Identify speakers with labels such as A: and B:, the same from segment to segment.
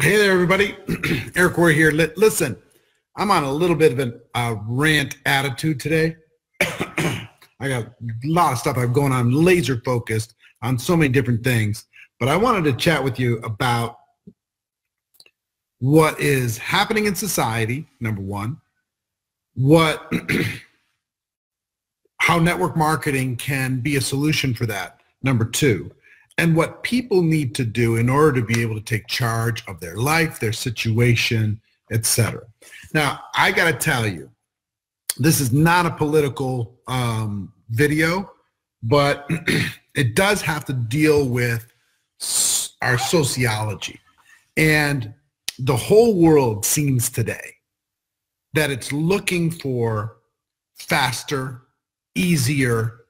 A: Hey there, everybody. Eric Worre here. Listen, I'm on a little bit of a rant attitude today. I got a lot of stuff I've going on, laser focused on so many different things. But I wanted to chat with you about what is happening in society, number one, how network marketing can be a solution for that, number two, and what people need to do in order to be able to take charge of their life, their situation, etc. Now, I got to tell you, this is not a political video, but it does have to deal with our sociology. And the whole world seems today that it's looking for faster, easier,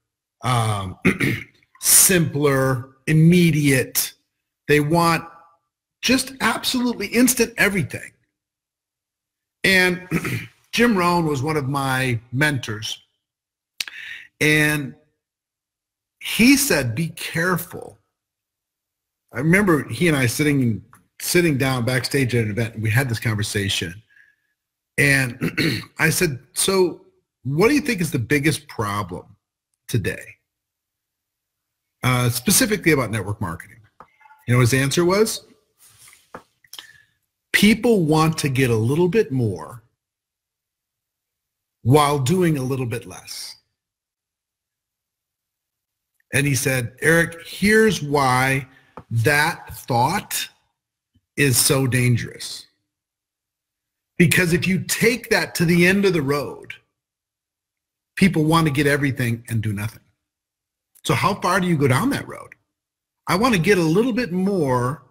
A: simpler, immediate. They want just absolutely instant everything. And Jim Rohn was one of my mentors. And he said, be careful. I remember he and I sitting down backstage at an event, and we had this conversation. And I said, so what do you think is the biggest problem today? Specifically about network marketing. You know, his answer was, people want to get a little bit more while doing a little bit less. And he said, Eric, here's why that thought is so dangerous. Because if you take that to the end of the road, people want to get everything and do nothing. So how far do you go down that road? I want to get a little bit more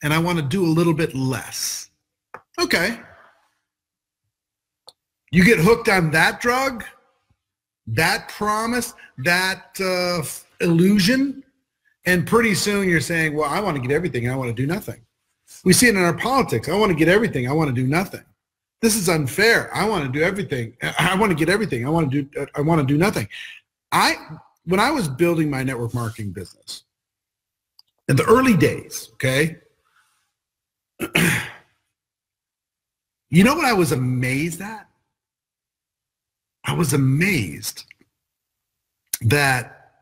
A: and I want to do a little bit less. Okay. You get hooked on that drug, that promise, that illusion, and pretty soon you're saying, well, I want to get everything and I want to do nothing. We see it in our politics. I want to get everything. I want to do nothing. This is unfair. I want to do everything. I want to get everything. I want to do nothing. When I was building my network marketing business in the early days, okay, you know what I was amazed at? I was amazed that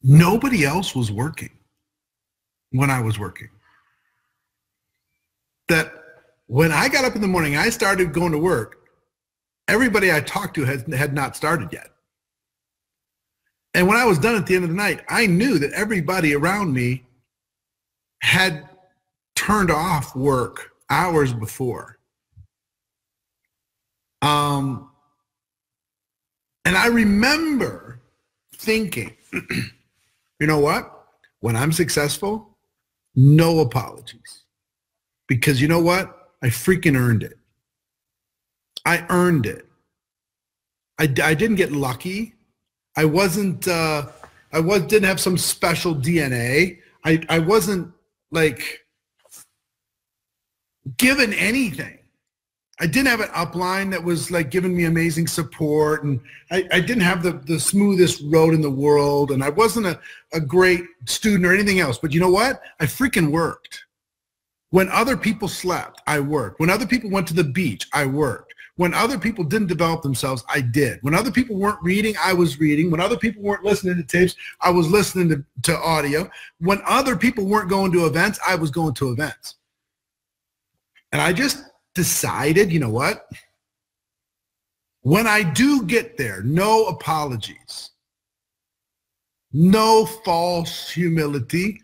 A: nobody else was working when I was working. That when I got up in the morning, I started going to work, everybody I talked to had not started yet. And when I was done at the end of the night, I knew that everybody around me had turned off work hours before. And I remember thinking, you know what? When I'm successful, no apologies. Because you know what? I freaking earned it. I earned it. I didn't get lucky. I didn't have some special DNA. I wasn't like given anything. I didn't have an upline that was like giving me amazing support, and I didn't have the smoothest road in the world, and I wasn't a great student or anything else. But you know what? I freaking worked. When other people slept, I worked. When other people went to the beach, I worked. When other people didn't develop themselves, I did. When other people weren't reading, I was reading. When other people weren't listening to tapes, I was listening to audio. When other people weren't going to events, I was going to events. And I just decided, you know what? When I do get there, no apologies, no false humility.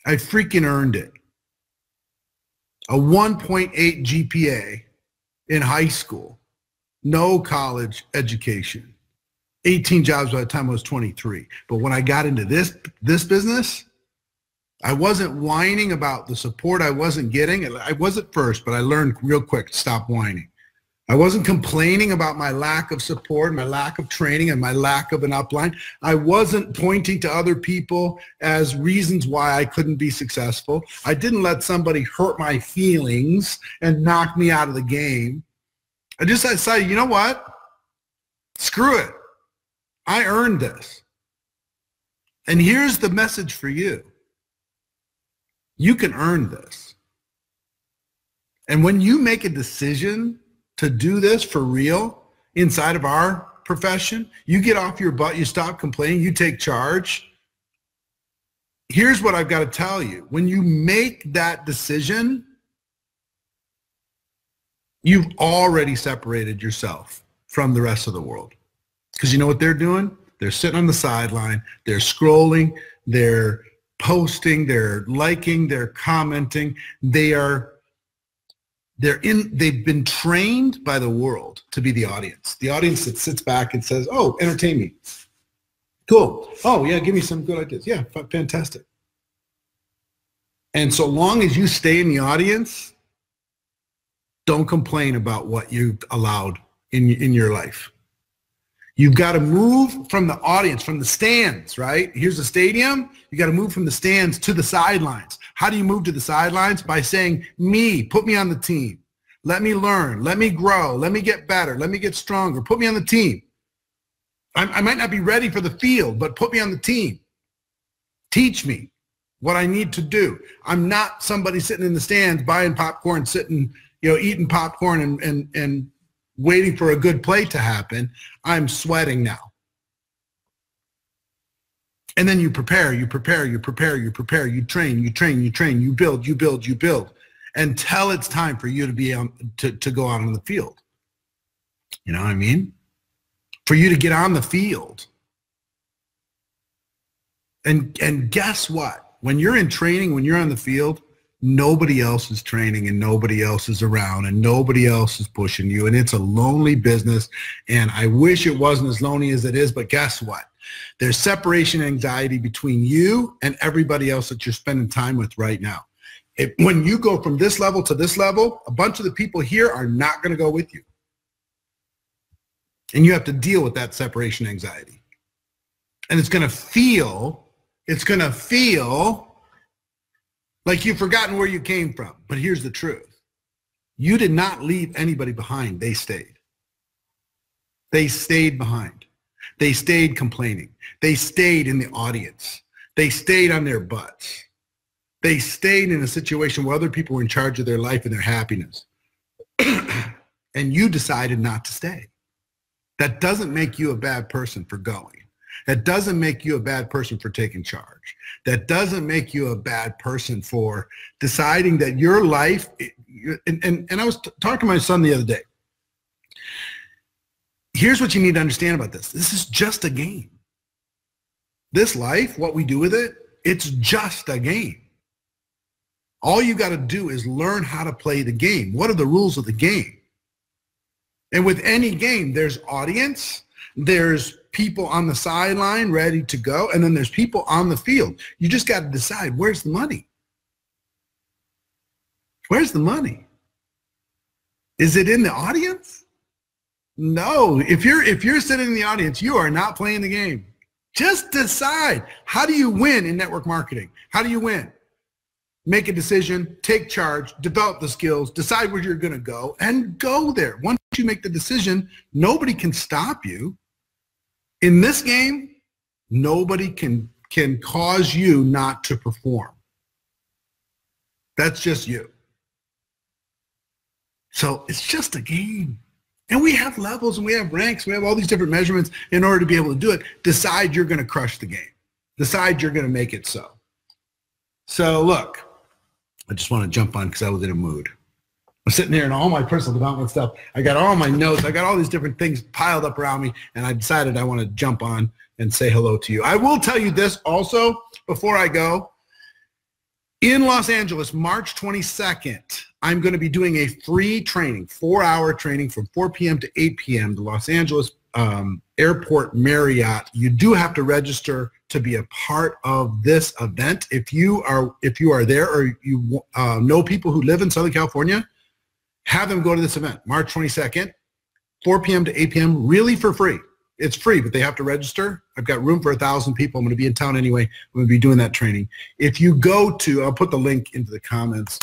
A: I freaking earned it. A 1.8 GPA in high school, no college education, 18 jobs by the time I was 23. But when I got into this business, I wasn't whining about the support I wasn't getting. I was at first, but I learned real quick to stop whining. I wasn't complaining about my lack of support, my lack of training, and my lack of an upline. I wasn't pointing to other people as reasons why I couldn't be successful. I didn't let somebody hurt my feelings and knock me out of the game. I just decided, you know what? Screw it. I earned this. And here's the message for you. You can earn this. And when you make a decision to do this for real inside of our profession, you get off your butt, you stop complaining, you take charge. Here's what I've got to tell you. When you make that decision, you've already separated yourself from the rest of the world. Because you know what they're doing? They're sitting on the sideline, they're scrolling, they're posting, they're liking, they're commenting. They've been trained by the world to be the audience that sits back and says, oh, entertain me. Cool. Oh, yeah, give me some good ideas. Yeah, fantastic. And so long as you stay in the audience, don't complain about what you've allowed in your life. You've got to move from the audience, from the stands, right? Here's a stadium. You got to move from the stands to the sidelines. How do you move to the sidelines? By saying, put me on the team. Let me learn. Let me grow. Let me get better. Let me get stronger. Put me on the team. I might not be ready for the field, but put me on the team. Teach me what I need to do. I'm not somebody sitting in the stands buying popcorn, sitting, eating popcorn and waiting for a good play to happen. I'm sweating now. And then you prepare, you train, you build until it's time for you to be to go out on the field. You know what I mean? For you to get on the field. And guess what? When you're in training, when you're on the field, nobody else is training and nobody else is around and nobody else is pushing you, and it's a lonely business. And I wish it wasn't as lonely as it is, but guess what? There's separation anxiety between you and everybody else that you're spending time with right now. When you go from this level to this level, a bunch of the people here are not going to go with you. And you have to deal with that separation anxiety. And it's going to feel like you've forgotten where you came from. But here's the truth. You did not leave anybody behind. They stayed. They stayed behind. They stayed complaining. They stayed in the audience. They stayed on their butts. They stayed in a situation where other people were in charge of their life and their happiness. And you decided not to stay. That doesn't make you a bad person for going. That doesn't make you a bad person for taking charge. That doesn't make you a bad person for deciding that your life, and I was talking to my son the other day. Here's what you need to understand about this. This is just a game. This life, what we do with it, it's just a game. All you got to do is learn how to play the game. What are the rules of the game? And with any game, there's audience, there's people on the sideline ready to go, and then there's people on the field. You just got to decide, where's the money? Where's the money? Is it in the audience? No. If you're sitting in the audience, you are not playing the game. Just decide. How do you win in network marketing? How do you win? Make a decision, take charge, develop the skills, decide where you're going to go, and go there. Once you make the decision, nobody can stop you. In this game, nobody can cause you not to perform. That's just you. So it's just a game. And we have levels and we have ranks. We have all these different measurements in order to be able to do it. Decide you're going to crush the game. Decide you're going to make it so. So look, I just want to jump on because I was in a mood. I'm sitting there and all my personal development stuff. I got all my notes. I got all these different things piled up around me, and I decided I want to jump on and say hello to you. I will tell you this also before I go. In Los Angeles, March 22nd, I'm going to be doing a free training, 4-hour training from 4 p.m. to 8 p.m. The Los Angeles Airport Marriott. You do have to register to be a part of this event. If you are there or you know people who live in Southern California, have them go to this event, March 22nd, 4 p.m. to 8 p.m., really for free. It's free, but they have to register. I've got room for 1,000 people. I'm going to be in town anyway. I'm going to be doing that training. If you go to, I'll put the link into the comments,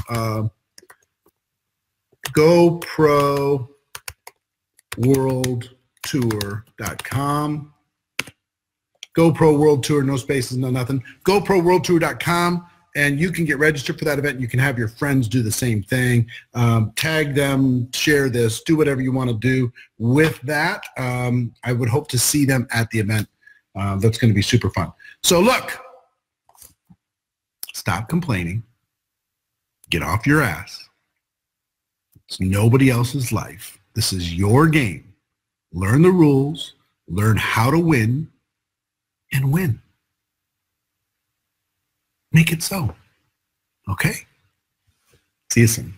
A: GoProWorldTour.com. GoPro World Tour, no spaces, no nothing. GoProWorldTour.com, and you can get registered for that event. You can have your friends do the same thing. Tag them, share this, do whatever you want to do with that. I would hope to see them at the event. That's going to be super fun. So look, stop complaining. Get off your ass. It's nobody else's life. This is your game. Learn the rules, learn how to win, and win. Make it so. Okay? See you soon.